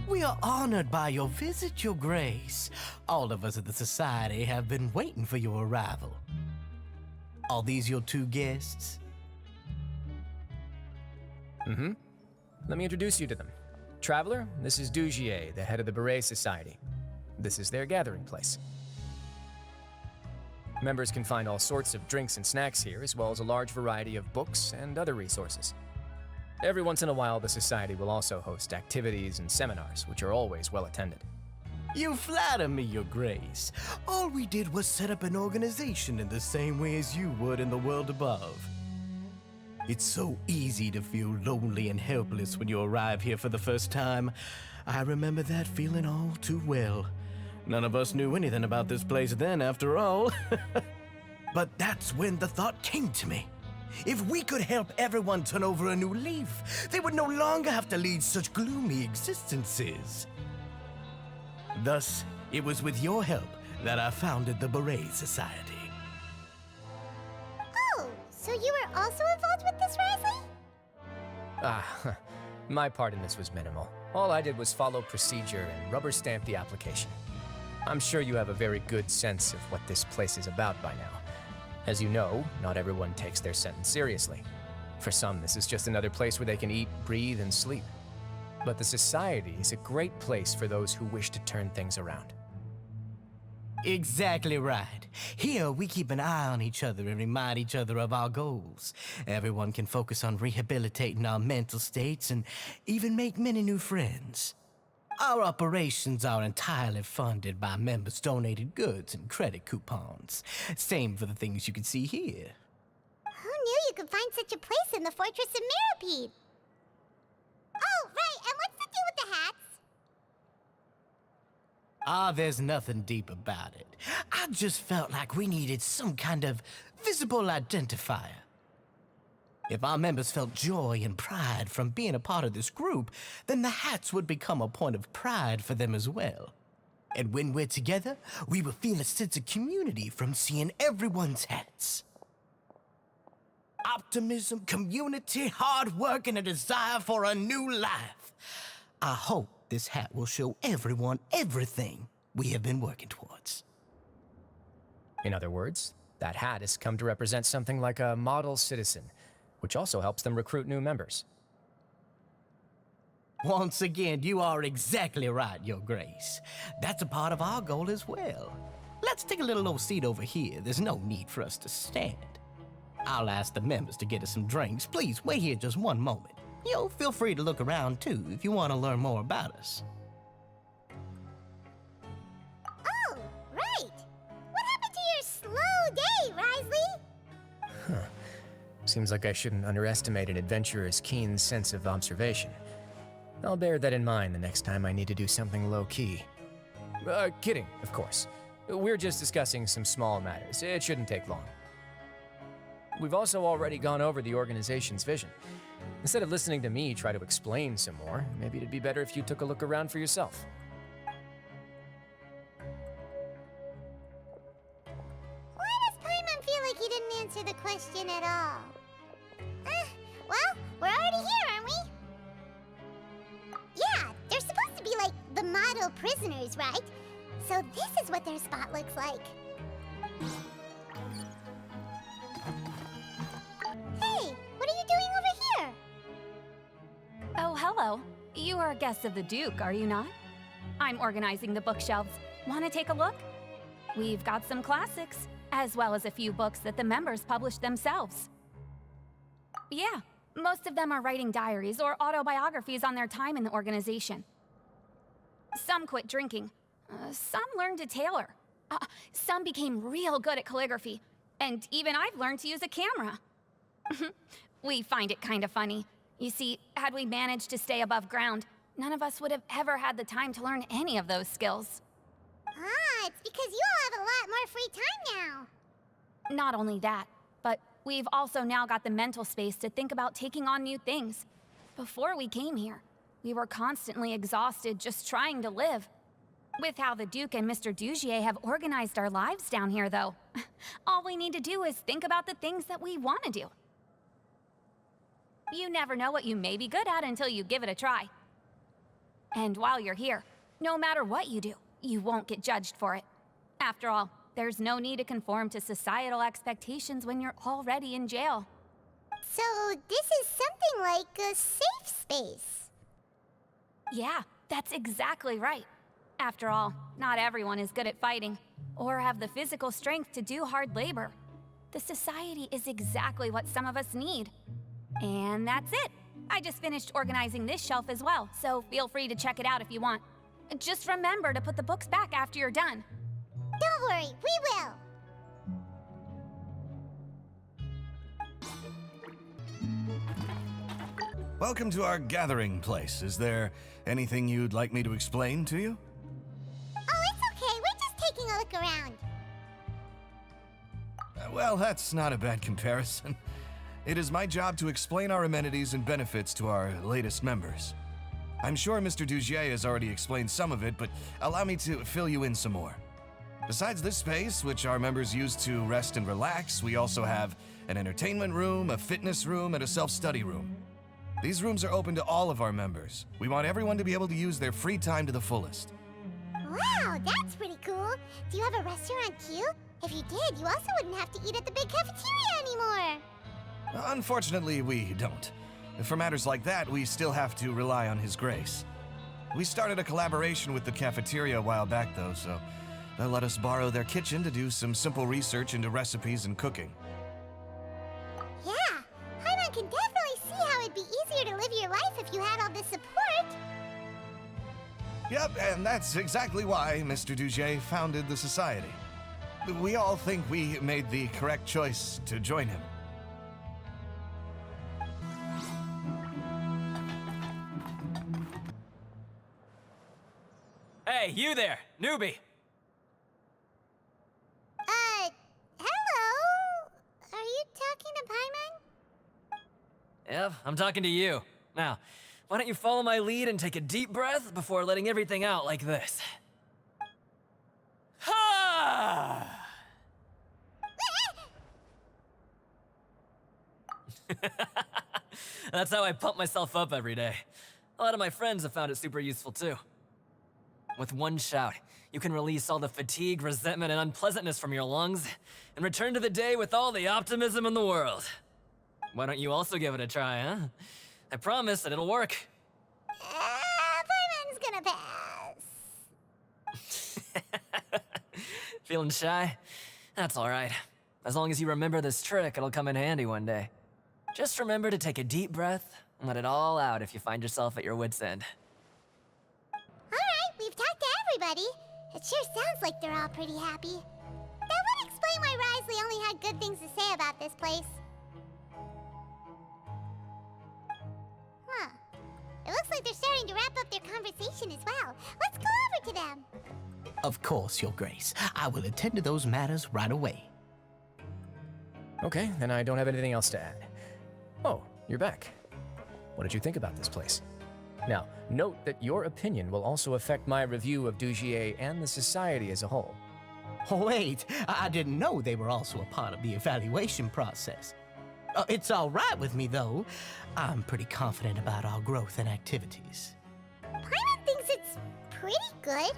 We are honored by your visit, Your Grace. All of us at the Society have been waiting for your arrival. Are these your two guests? Mm-hmm. Let me introduce you to them. Traveler, this is Dugier, the head of the Beret Society. This is their gathering place. Members can find all sorts of drinks and snacks here, as well as a large variety of books and other resources. Every once in a while, the Society will also host activities and seminars, which are always well attended. You flatter me, Your Grace. All we did was set up an organization in the same way as you would in the world above. It's so easy to feel lonely and helpless when you arrive here for the first time. I remember that feeling all too well. None of us knew anything about this place then, after all. But that's when the thought came to me. If we could help everyone turn over a new leaf, they would no longer have to lead such gloomy existences. Thus, it was with your help that I founded the Beret Society. Oh, so you were also involved with this, Wriothesley? My part in this was minimal. All I did was follow procedure and rubber stamp the application. I'm sure you have a very good sense of what this place is about by now. As you know, not everyone takes their sentence seriously. For some, this is just another place where they can eat, breathe, and sleep. But the Society is a great place for those who wish to turn things around. Exactly right. Here, we keep an eye on each other and remind each other of our goals. Everyone can focus on rehabilitating our mental states and even make many new friends. Our operations are entirely funded by members' donated goods and credit coupons. Same for the things you can see here. Who knew you could find such a place in the Fortress of Mirapede? Oh, right, and what's the deal with the hats? There's nothing deep about it. I just felt like we needed some kind of visible identifier. If our members felt joy and pride from being a part of this group, then the hats would become a point of pride for them as well. And when we're together, we will feel a sense of community from seeing everyone's hats. Optimism, community, hard work, and a desire for a new life. I hope this hat will show everyone everything we have been working towards. In other words, that hat has come to represent something like a model citizen, which also helps them recruit new members. Once again, you are exactly right, Your Grace. That's a part of our goal as well. Let's take a little old seat over here. There's no need for us to stand. I'll ask the members to get us some drinks. Please wait here just one moment. Feel free to look around too if you want to learn more about us. Oh, right. What happened to your slow day, Wriothesley? Seems like I shouldn't underestimate an adventurer's keen sense of observation. I'll bear that in mind the next time I need to do something low-key. Kidding, of course. We're just discussing some small matters. It shouldn't take long. We've also already gone over the organization's vision. Instead of listening to me try to explain some more, maybe it'd be better if you took a look around for yourself. Why does Paimon feel like he didn't answer the question at all? Well, we're already here, aren't we? Yeah, they're supposed to be like the model prisoners, right? So this is what their spot looks like. Hey, what are you doing over here? Oh, hello. You are guests of the Duke, are you not? I'm organizing the bookshelves. Want to take a look? We've got some classics, as well as a few books that the members published themselves. Yeah, most of them are writing diaries or autobiographies on their time in the organization. Some quit drinking. Some learned to tailor. Some became real good at calligraphy. And even I've learned to use a camera. We find it kind of funny. You see, had we managed to stay above ground, none of us would have ever had the time to learn any of those skills. It's because you all have a lot more free time now. Not only that, but we've also now got the mental space to think about taking on new things. Before we came here, we were constantly exhausted just trying to live. With how the Duke and Mr. Dugier have organized our lives down here, though, all we need to do is think about the things that we want to do. You never know what you may be good at until you give it a try. And while you're here, no matter what you do, you won't get judged for it. After all, there's no need to conform to societal expectations when you're already in jail. So this is something like a safe space. Yeah, that's exactly right. After all, not everyone is good at fighting, or have the physical strength to do hard labor. The society is exactly what some of us need. And that's it. I just finished organizing this shelf as well, so feel free to check it out if you want. Just remember to put the books back after you're done. Don't worry, we will. Welcome to our gathering place. Is there anything you'd like me to explain to you? Oh, it's okay. We're just taking a look around. Well, that's not a bad comparison. It is my job to explain our amenities and benefits to our latest members. I'm sure Mr. Dugier has already explained some of it, but allow me to fill you in some more. Besides this space, which our members use to rest and relax, we also have an entertainment room, a fitness room, and a self-study room. These rooms are open to all of our members. We want everyone to be able to use their free time to the fullest. Wow, that's pretty cool. Do you have a restaurant too? If you did, you also wouldn't have to eat at the big cafeteria anymore. Unfortunately, we don't. For matters like that, we still have to rely on His grace. We started a collaboration with the cafeteria a while back, though, so they'll let us borrow their kitchen to do some simple research into recipes and cooking. Yeah, Paimon can definitely see how it'd be easier to live your life if you had all this support. Yep, and that's exactly why Mr. Dugier founded the society. We all think we made the correct choice to join him. Hey, you there, newbie! Hello? Are you talking to Paimon? Yep, I'm talking to you. Now, why don't you follow my lead and take a deep breath before letting everything out like this? Ha! That's how I pump myself up every day. A lot of my friends have found it super useful too. With one shout, you can release all the fatigue, resentment, and unpleasantness from your lungs and return to the day with all the optimism in the world. Why don't you also give it a try, huh? I promise that it'll work. Paimon's gonna pass. Feeling shy? That's alright. As long as you remember this trick, it'll come in handy one day. Just remember to take a deep breath and let it all out if you find yourself at your wit's end. Alright, we've talked to everybody. It sure sounds like they're all pretty happy. That would explain why Wriothesley only had good things to say about this place. Huh. It looks like they're starting to wrap up their conversation as well. Let's go over to them. Of course, Your Grace. I will attend to those matters right away. Okay, then I don't have anything else to add. Oh, you're back. What did you think about this place? Now, note that your opinion will also affect my review of Dugier and the society as a whole. Wait, I didn't know they were also a part of the evaluation process. It's all right with me, though. I'm pretty confident about our growth and activities. Paimon thinks it's pretty good.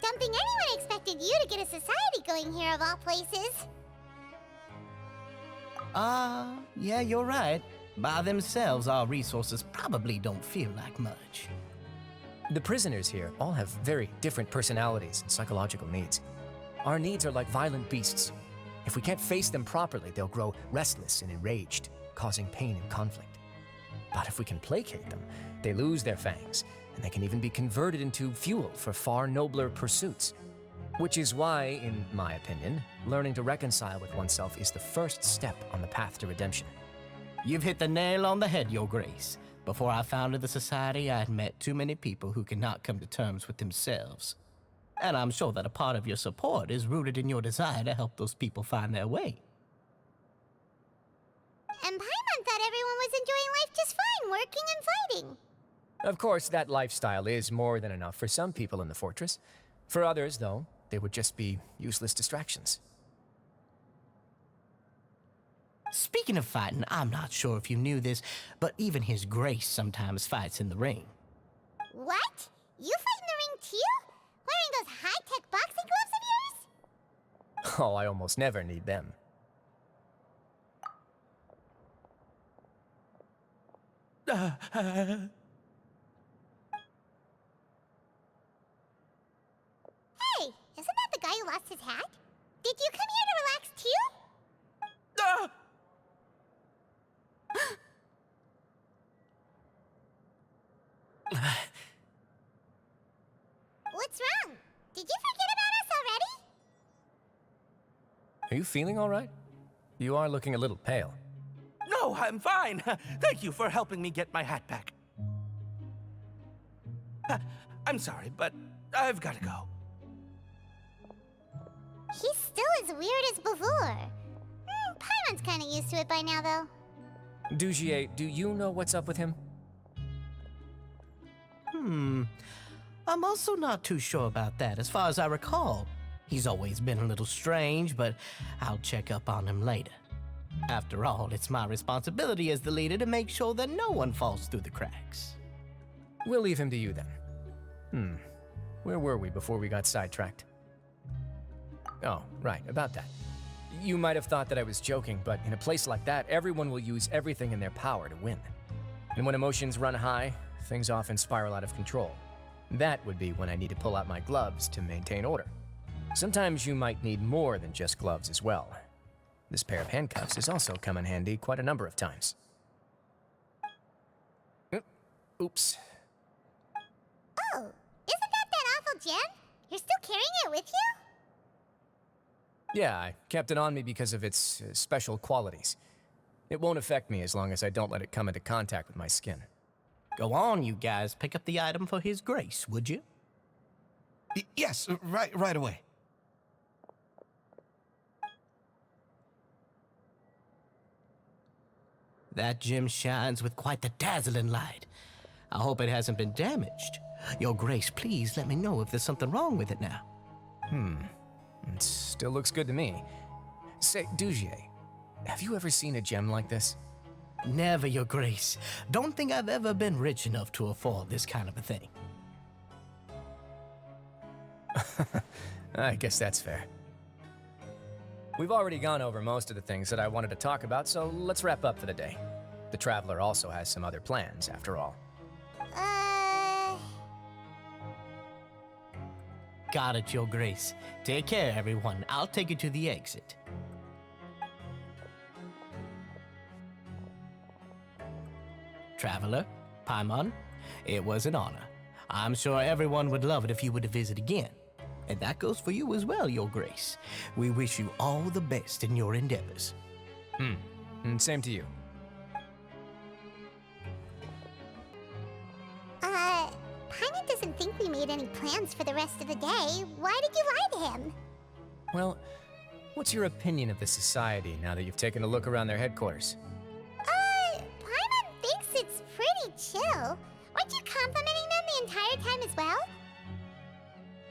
Don't think anyone expected you to get a society going here of all places. Yeah, you're right. By themselves, our resources probably don't feel like much. The prisoners here all have very different personalities and psychological needs. Our needs are like violent beasts. If we can't face them properly, they'll grow restless and enraged, causing pain and conflict. But if we can placate them, they lose their fangs, and they can even be converted into fuel for far nobler pursuits. Which is why, in my opinion, learning to reconcile with oneself is the first step on the path to redemption. You've hit the nail on the head, Your Grace. Before I founded the society, I had met too many people who could not come to terms with themselves. And I'm sure that a part of your support is rooted in your desire to help those people find their way. And Paimon thought everyone was enjoying life just fine, working and fighting. Of course, that lifestyle is more than enough for some people in the fortress. For others, though, they would just be useless distractions. Speaking of fighting, I'm not sure if you knew this, but even His Grace sometimes fights in the ring. What? You fight in the ring too? Wearing those high-tech boxing gloves of yours? Oh, I almost never need them. Hey, isn't that the guy who lost his hat? Did you come here to relax too? What's wrong? Did you forget about us already? Are you feeling all right? You are looking a little pale. No, I'm fine. Thank you for helping me get my hat back. I'm sorry, but I've got to go. He's still as weird as before. Paimon's kind of used to it by now, though. Dugier, do you know what's up with him? I'm also not too sure about that. As far as I recall, he's always been a little strange, but I'll check up on him later. After all, it's my responsibility as the leader to make sure that no one falls through the cracks. We'll leave him to you then. Where were we before we got sidetracked? Oh, right, about that. You might have thought that I was joking, but in a place like that, everyone will use everything in their power to win. And when emotions run high, things often spiral out of control. That would be when I need to pull out my gloves to maintain order. Sometimes you might need more than just gloves as well. This pair of handcuffs has also come in handy quite a number of times. Oops. Oh, isn't that awful gem? You're still carrying it with you? Yeah, I kept it on me because of its special qualities. It won't affect me as long as I don't let it come into contact with my skin. Go on, you guys. Pick up the item for His Grace, would you? Yes, right away. That gem shines with quite the dazzling light. I hope it hasn't been damaged. Your Grace, please let me know if there's something wrong with it now. It still looks good to me. Say, Dugier, have you ever seen a gem like this? Never, Your Grace. Don't think I've ever been rich enough to afford this kind of a thing. I guess that's fair. We've already gone over most of the things that I wanted to talk about, so let's wrap up for the day. The Traveler also has some other plans, after all. Got it, Your Grace. Take care, everyone. I'll take you to the exit. Traveler, Paimon, it was an honor. I'm sure everyone would love it if you were to visit again. And that goes for you as well, Your Grace. We wish you all the best in your endeavors. And same to you. Paimon doesn't think we made any plans for the rest of the day. Why did you lie to him? Well, what's your opinion of the Society now that you've taken a look around their headquarters? Paimon thinks it's pretty chill. Weren't you complimenting them the entire time as well?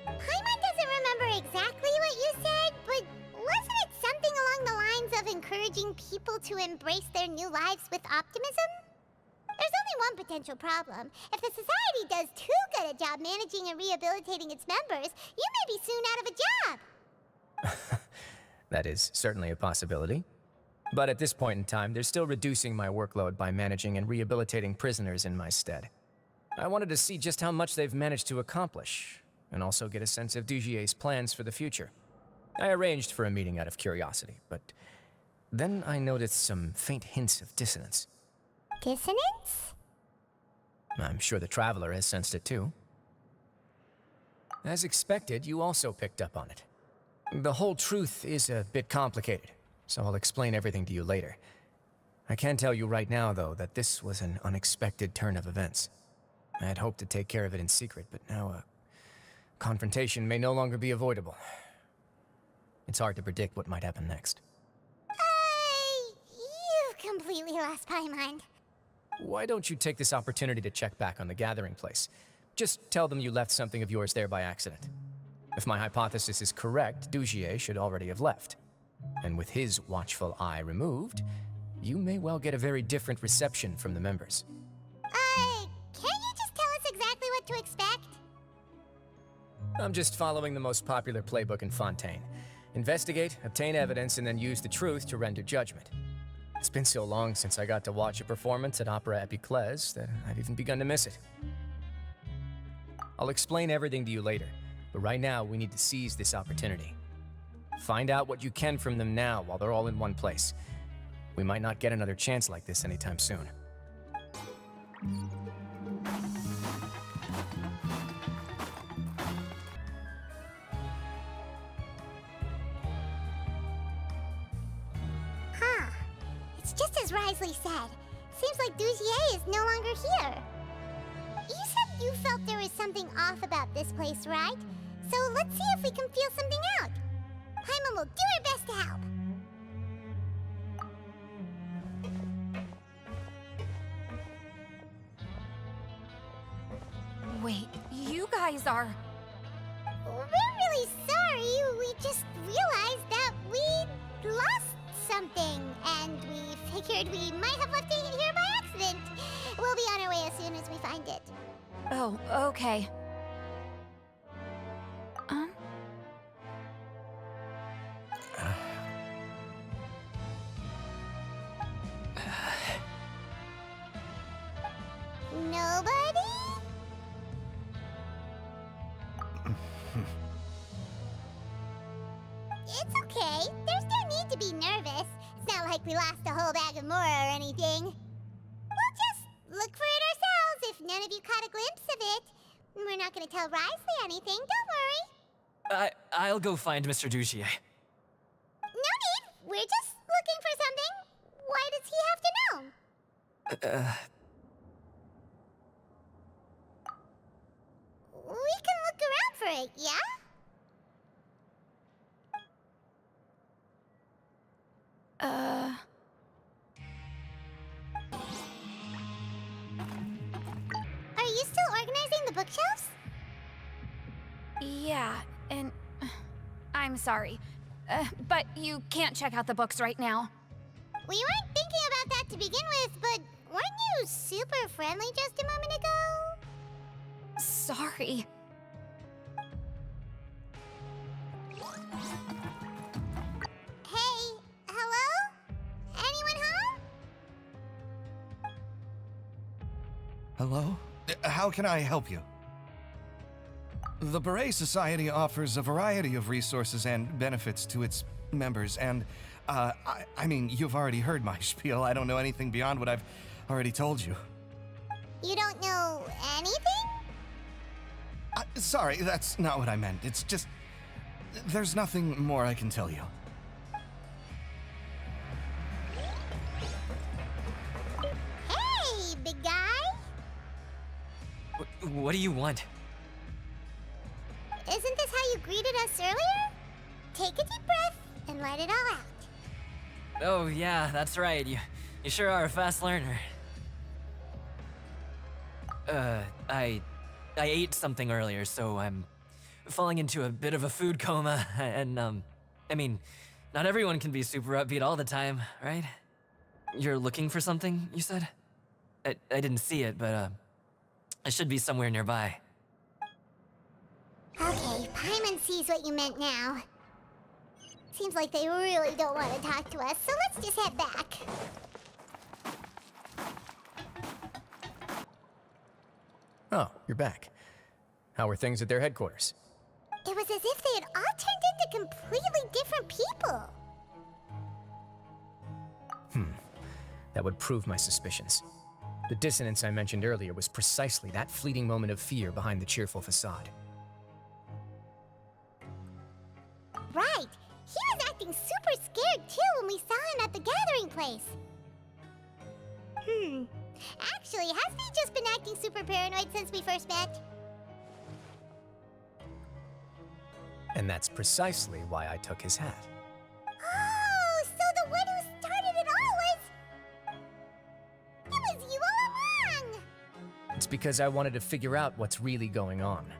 Paimon doesn't remember exactly what you said, but wasn't it something along the lines of encouraging people to embrace their new lives with optimism? There's only one potential problem. If the Society does too good a job managing and rehabilitating its members, you may be soon out of a job. That is certainly a possibility. But at this point in time, they're still reducing my workload by managing and rehabilitating prisoners in my stead. I wanted to see just how much they've managed to accomplish, and also get a sense of Dugier's plans for the future. I arranged for a meeting out of curiosity, but then I noticed some faint hints of dissonance. Dissonance? I'm sure the Traveler has sensed it too. As expected, you also picked up on it. The whole truth is a bit complicated, so I'll explain everything to you later. I can tell you right now, though, that this was an unexpected turn of events. I had hoped to take care of it in secret, but now a confrontation may no longer be avoidable. It's hard to predict what might happen next. You've completely lost my mind. Why don't you take this opportunity to check back on the gathering place? Just tell them you left something of yours there by accident. If my hypothesis is correct, Dugier should already have left. And with his watchful eye removed, you may well get a very different reception from the members. Can't you just tell us exactly what to I'm just following the most popular playbook in Fontaine. Investigate, obtain evidence, and then use the truth to render judgment. It's been so long since I got to watch a performance at Opera Epiclese that I've even begun to miss it. I'll explain everything to you later, but right now we need to seize this opportunity. Find out what you can from them now while they're all in one place. We might not get another chance like this anytime soon. Huh. It's just as Wriothesley said. Seems like Dugier is no longer here. You said you felt there was something off about this place, right? So let's see if we can feel something out. Paimon will do her best to help. Wait, you guys are... We're really sorry. We just realized that we lost something, and we figured we might have left it here by accident. We'll be on our way as soon as we find it. Oh, okay. Nobody? It's okay. There's no need to be nervous. It's not like we lost a whole bag of Mora or anything. We'll just look for it ourselves if none of you caught a glimpse of it. We're not gonna tell Wriothesley anything, don't worry. I'll go find Mr. Dugier. No need. We're just looking for something. Why does he have to know? We can look around for it, yeah? Are you still organizing the bookshelves? Yeah, and... I'm sorry. But you can't check out the books right now. We weren't thinking about that to begin with, but weren't you super friendly just a moment ago? Sorry. Hey, hello? Anyone home? Hello? How can I help you? The Beret Society offers a variety of resources and benefits to its members, and, I mean, you've already heard my spiel. I don't know anything beyond what I've already told you. You don't know anything? Sorry, that's not what I meant. It's just... there's nothing more I can tell you. Hey, big guy. What do you want? Isn't this how you greeted us earlier? Take a deep breath and let it all out. Oh, yeah, that's right. You sure are a fast learner. I ate something earlier, so I'm falling into a bit of a food coma, and, I mean, not everyone can be super upbeat all the time, right? You're looking for something, you said? I didn't see it, but, it should be somewhere nearby. Okay, Paimon sees what you meant now. Seems like they really don't want to talk to us, so let's just head back. Oh, you're back. How are things at their headquarters? It was as if they had all turned into completely different people. That would prove my suspicions. The dissonance I mentioned earlier was precisely that fleeting moment of fear behind the cheerful facade. Right. He was acting super scared too when we saw him at the gathering place. Actually, hasn't he just been acting super paranoid since we first met? And that's precisely why I took his hat. Oh, so the one who started it all was... It was you all along! It's because I wanted to figure out what's really going on.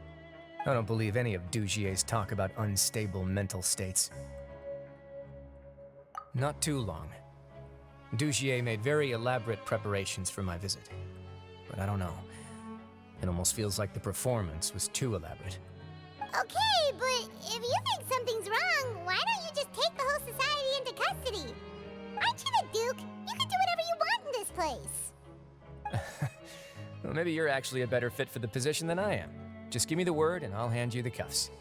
I don't believe any of Dugier's talk about unstable mental states. Not too long. Dugier made very elaborate preparations for my visit. But I don't know. It almost feels like the performance was too elaborate. Okay, but if you think something's wrong, why don't you just take the whole society into custody? Aren't you the Duke? You can do whatever you want in this place. Well, maybe you're actually a better fit for the position than I am. Just give me the word and I'll hand you the cuffs.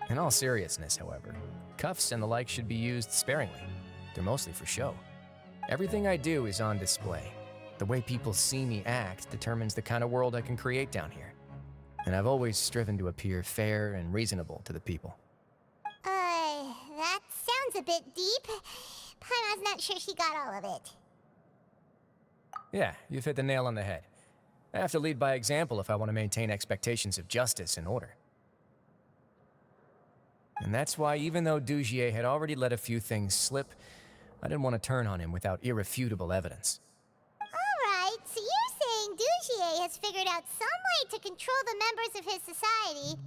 In all seriousness, however, cuffs and the like should be used sparingly. They're mostly for show. Everything I do is on display. The way people see me act determines the kind of world I can create down here. And I've always striven to appear fair and reasonable to the people. That sounds a bit deep. Paimon's not sure she got all of it. Yeah, you've hit the nail on the head. I have to lead by example if I want to maintain expectations of justice and order. And that's why, even though Dugier had already let a few things slip, I didn't want to turn on him without irrefutable evidence. Alright, so you're saying Dugier has figured out some way to control the members of his society.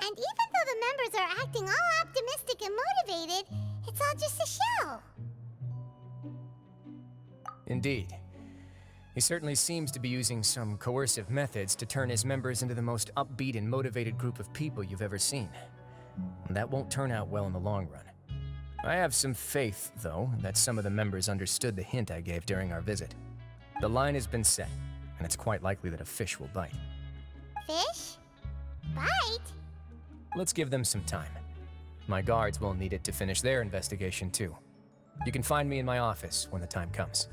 And even though the members are acting all optimistic and motivated, it's all just a show. Indeed. He certainly seems to be using some coercive methods to turn his members into the most upbeat and motivated group of people you've ever seen. And that won't turn out well in the long run. I have some faith, though, that some of the members understood the hint I gave during our visit. The line has been set, and it's quite likely that a fish will bite. Fish? Bite? Let's give them some time. My guards will need it to finish their investigation, too. You can find me in my office when the time comes.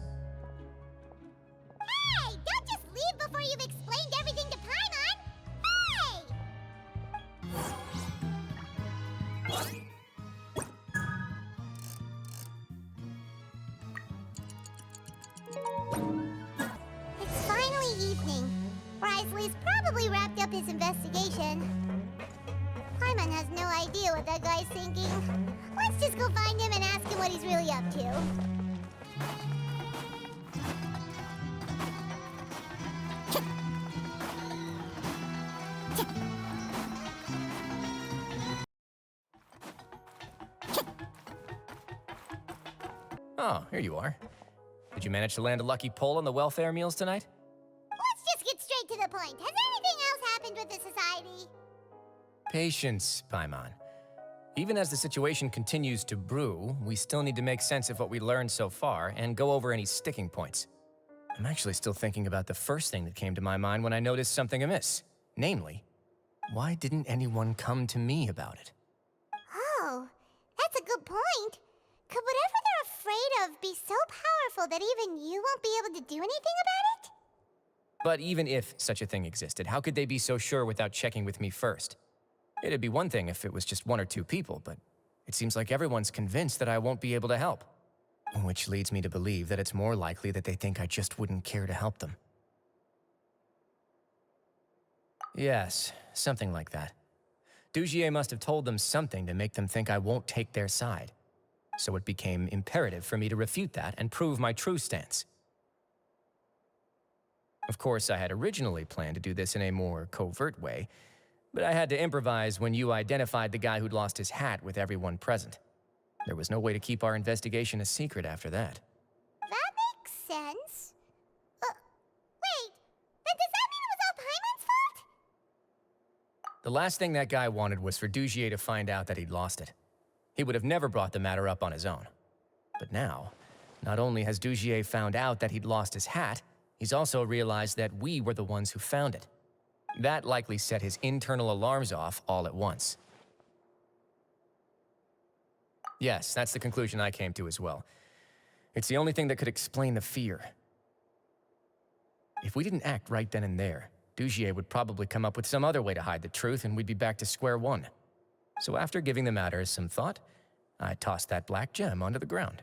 Hey! Don't just leave before you've explained everything to Paimon! Hey! It's finally evening. Wriothesley's probably wrapped up his investigation. Paimon has no idea what that guy's thinking. Let's just go find him and ask him what he's really up to. Oh, here you are. Did you manage to land a lucky pull on the welfare meals tonight? Let's just get straight to the point. Has anything else happened with the society? Patience, Paimon. Even as the situation continues to brew, we still need to make sense of what we learned so far and go over any sticking points. I'm actually still thinking about the first thing that came to my mind when I noticed something amiss. Namely, why didn't anyone come to me about it? Oh, that's a good point. Could whatever they're afraid of be so powerful that even you won't be able to do anything about it? But even if such a thing existed, how could they be so sure without checking with me first? It'd be one thing if it was just one or two people, but it seems like everyone's convinced that I won't be able to help. Which leads me to believe that it's more likely that they think I just wouldn't care to help them. Yes, something like that. Dugier must have told them something to make them think I won't take their side. So it became imperative for me to refute that and prove my true stance. Of course, I had originally planned to do this in a more covert way, but I had to improvise when you identified the guy who'd lost his hat with everyone present. There was no way to keep our investigation a secret after that. That makes sense. Wait, then does that mean it was all Paimon's fault? The last thing that guy wanted was for Dugier to find out that he'd lost it. He would have never brought the matter up on his own. But now, not only has Dugier found out that he'd lost his hat, he's also realized that we were the ones who found it. That likely set his internal alarms off all at once. Yes, that's the conclusion I came to as well. It's the only thing that could explain the fear. If we didn't act right then and there, Dugier would probably come up with some other way to hide the truth and we'd be back to square one. So after giving the matter some thought, I tossed that black gem onto the ground.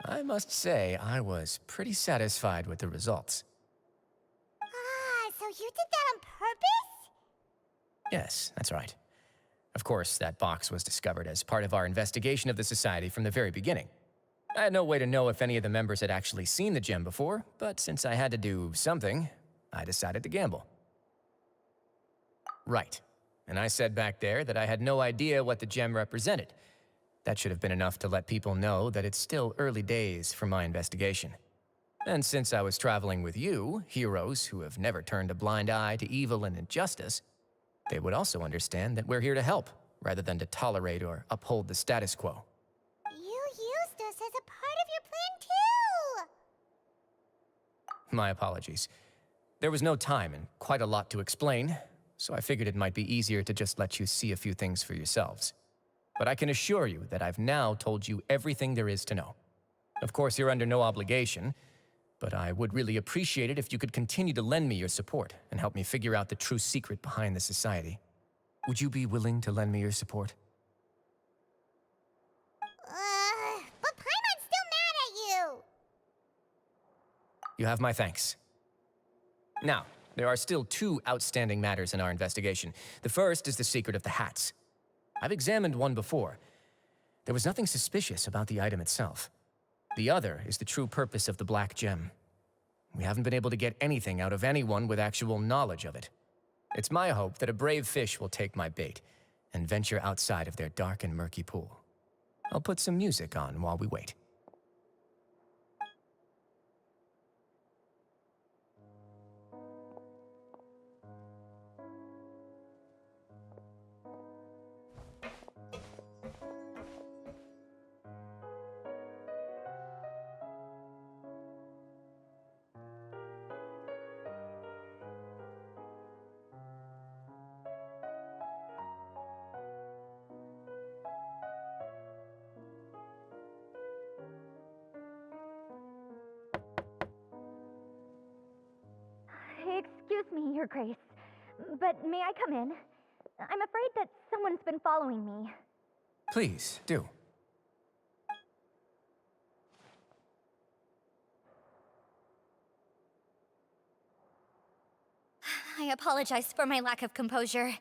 I must say, I was pretty satisfied with the results. Ah, so you did that on purpose? Yes, that's right. Of course, that box was discovered as part of our investigation of the society from the very beginning. I had no way to know if any of the members had actually seen the gem before, but since I had to do something, I decided to gamble. Right. And I said back there that I had no idea what the gem represented. That should have been enough to let people know that it's still early days for my investigation. And since I was traveling with you, heroes who have never turned a blind eye to evil and injustice, They would also understand that we're here to help, rather than to tolerate or uphold the status quo. You used us as a part of your plan, too! My apologies. There was no time and quite a lot to explain, so I figured it might be easier to just let you see a few things for yourselves. But I can assure you that I've now told you everything there is to know. Of course, you're under no obligation, but I would really appreciate it if you could continue to lend me your support and help me figure out the true secret behind the society. Would you be willing to lend me your support? But Paimon's still mad at you! You have my thanks. Now, there are still two outstanding matters in our investigation. The first is the secret of the hats. I've examined one before. There was nothing suspicious about the item itself. The other is the true purpose of the black gem. We haven't been able to get anything out of anyone with actual knowledge of it. It's my hope that a brave fish will take my bait and venture outside of their dark and murky pool. I'll put some music on while we wait. Excuse me, Your Grace, but may I come in? I'm afraid that someone's been following me. Please, do. I apologize for my lack of composure.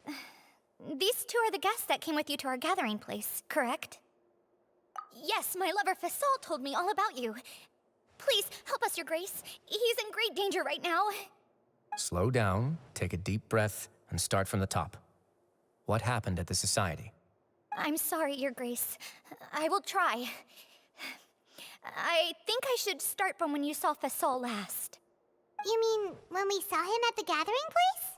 These two are the guests that came with you to our gathering place, correct? Yes, my lover Fasol told me all about you. Please, help us, Your Grace. He's in great danger right now. Slow down, take a deep breath, and start from the top. What happened at the Society? I'm sorry, Your Grace. I will try. I think I should start from when you saw Fasol last. You mean when we saw him at the gathering place?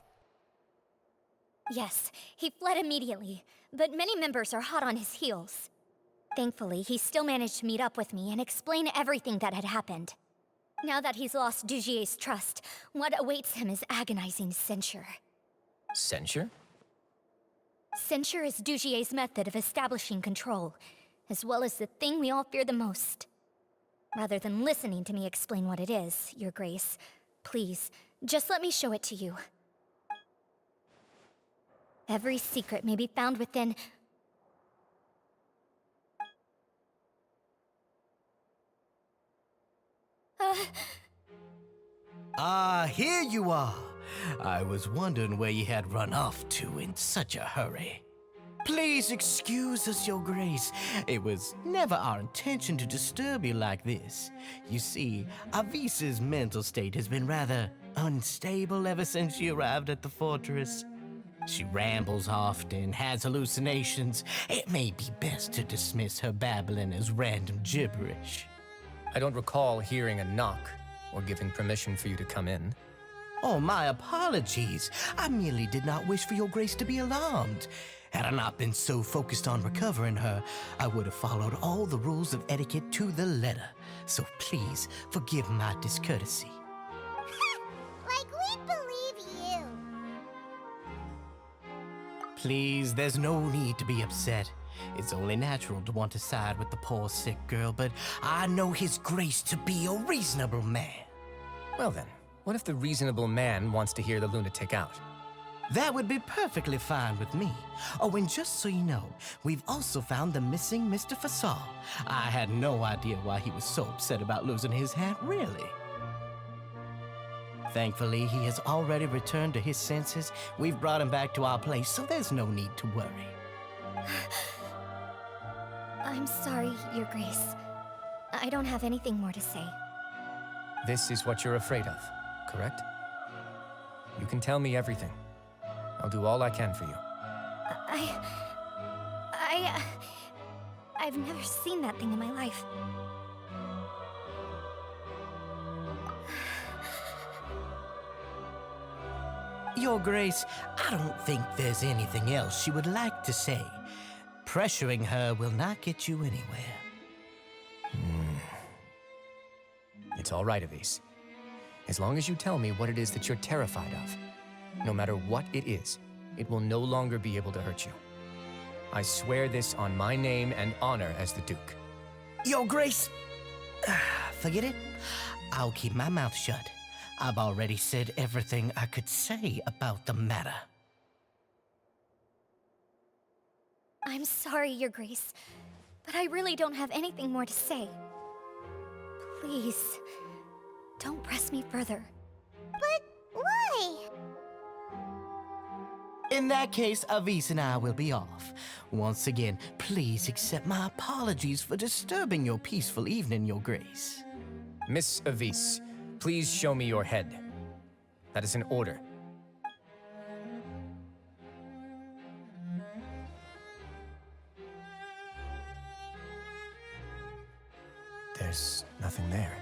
Yes, he fled immediately, but many members are hot on his heels. Thankfully, he still managed to meet up with me and explain everything that had happened. Now that he's lost Dugier's trust, what awaits him is agonizing censure. Censure? Censure is Dugier's method of establishing control, as well as the thing we all fear the most. Rather than listening to me explain what it is, Your Grace, please, just let me show it to you. Every secret may be found within... Here you are. I was wondering where you had run off to in such a hurry. Please excuse us, Your Grace. It was never our intention to disturb you like this. You see, Avisa's mental state has been rather unstable ever since she arrived at the fortress. She rambles often, has hallucinations. It may be best to dismiss her babbling as random gibberish. I don't recall hearing a knock or giving permission for you to come in. Oh, my apologies. I merely did not wish for Your Grace to be alarmed. Had I not been so focused on recovering her, I would have followed all the rules of etiquette to the letter. So please, forgive my discourtesy. Like we'd believe you. Please, there's no need to be upset. It's only natural to want to side with the poor sick girl, but I know His Grace to be a reasonable man. Well then, what if the reasonable man wants to hear the lunatic out? That would be perfectly fine with me. Oh, and just so you know, we've also found the missing Mr. Fasol. I had no idea why he was so upset about losing his hat, really. Thankfully, he has already returned to his senses. We've brought him back to our place, so there's no need to worry. I'm sorry, Your Grace. I don't have anything more to say. This is what you're afraid of, correct? You can tell me everything. I'll do all I can for you. I've never seen that thing in my life. Your Grace, I don't think there's anything else she would like to say. Pressuring her will not get you anywhere. It's all right, Avise. As long as you tell me what it is that you're terrified of, no matter what it is, it will no longer be able to hurt you. I swear this on my name and honor as the Duke. Your Grace, forget it. I'll keep my mouth shut. I've already said everything I could say about the matter. I'm sorry, Your Grace, but I really don't have anything more to say. Please, don't press me further. But why? In that case, Avise and I will be off. Once again, please accept my apologies for disturbing your peaceful evening, Your Grace. Miss Avise, please show me your head. That is an order. There's nothing there.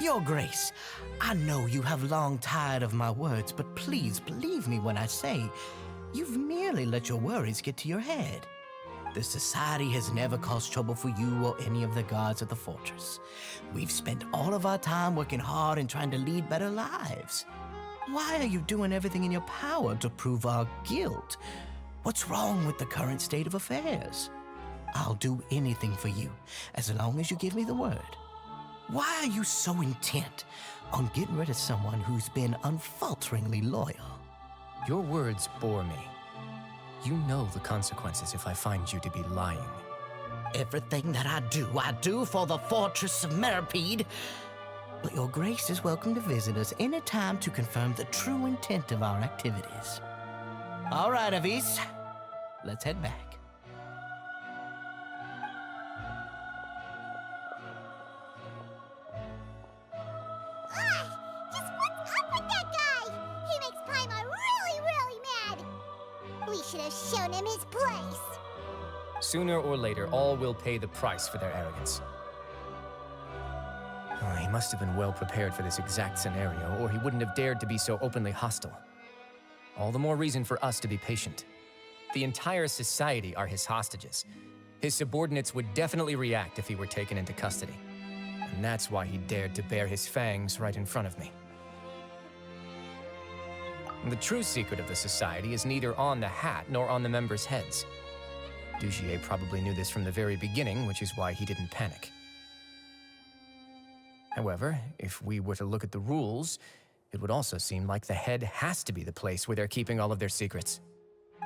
Your Grace, I know you have long tired of my words, but please believe me when I say you've merely let your worries get to your head. The Society has never caused trouble for you or any of the guards at the fortress. We've spent all of our time working hard and trying to lead better lives. Why are you doing everything in your power to prove our guilt? What's wrong with the current state of affairs? I'll do anything for you, as long as you give me the word. Why are you so intent on getting rid of someone who's been unfalteringly loyal? Your words bore me. You know the consequences if I find you to be lying. Everything that I do for the Fortress of Meripede. But Your Grace is welcome to visit us anytime to confirm the true intent of our activities. All right, Avise, let's head back. Just what's up with that guy? He makes Paimon really, really mad. We should have shown him his place. Sooner or later, all will pay the price for their arrogance. Oh, he must have been well prepared for this exact scenario, or he wouldn't have dared to be so openly hostile. All the more reason for us to be patient. The entire society are his hostages. His subordinates would definitely react if he were taken into custody. And that's why he dared to bare his fangs right in front of me. The true secret of the society is neither on the hat nor on the members' heads. Dugier probably knew this from the very beginning, which is why he didn't panic. However, if we were to look at the rules, it would also seem like the head has to be the place where they're keeping all of their secrets.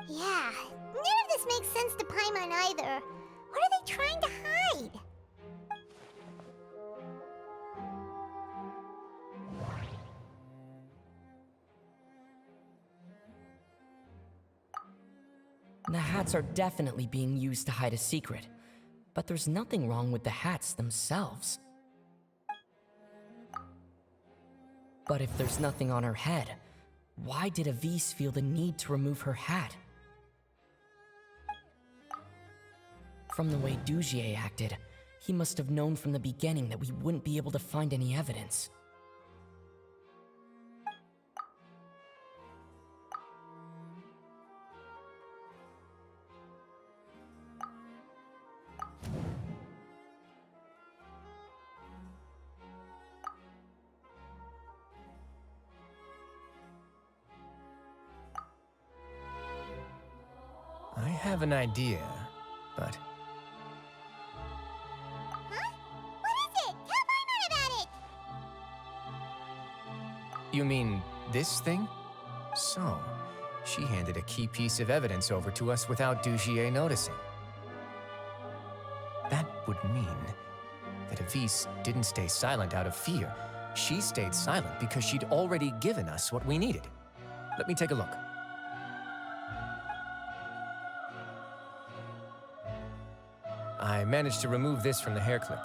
Yeah, none of this makes sense to Paimon either. What are they trying to hide? The hats are definitely being used to hide a secret, but there's nothing wrong with the hats themselves. But if there's nothing on her head, why did Avise feel the need to remove her hat? From the way Dugier acted, he must have known from the beginning that we wouldn't be able to find any evidence. I have an idea, but... Huh? What is it? Tell Paimon about it! You mean this thing? So, she handed a key piece of evidence over to us without Dugier noticing. That would mean that Avise didn't stay silent out of fear. She stayed silent because she'd already given us what we needed. Let me take a look. I managed to remove this from the hair clip.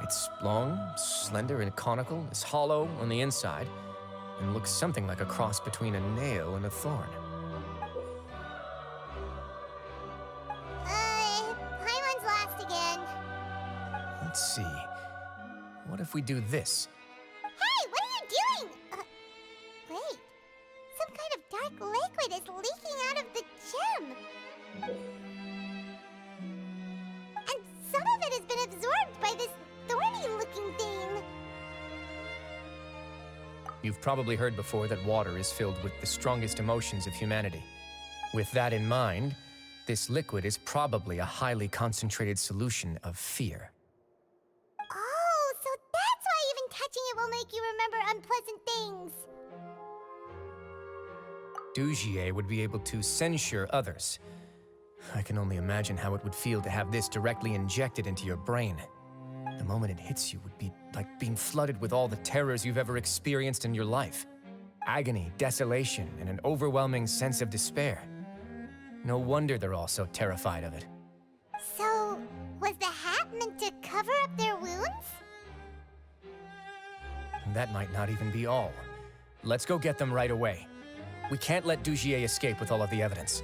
It's long, slender, and conical, is hollow on the inside, and looks something like a cross between a nail and a thorn. Paimon's lost again. Let's see. What if we do this? Hey, what are you doing? Wait. Some kind of dark liquid is leaking out of the gem. And some of it has been absorbed by this thorny-looking thing. You've probably heard before that water is filled with the strongest emotions of humanity. With that in mind, this liquid is probably a highly concentrated solution of fear. Oh, so that's why even touching it will make you remember unpleasant things. Dugier would be able to censure others. I can only imagine how it would feel to have this directly injected into your brain. The moment it hits you would be like being flooded with all the terrors you've ever experienced in your life. Agony, desolation, and an overwhelming sense of despair. No wonder they're all so terrified of it. So, was the hat meant to cover up their wounds? And that might not even be all. Let's go get them right away. We can't let Dugier escape with all of the evidence.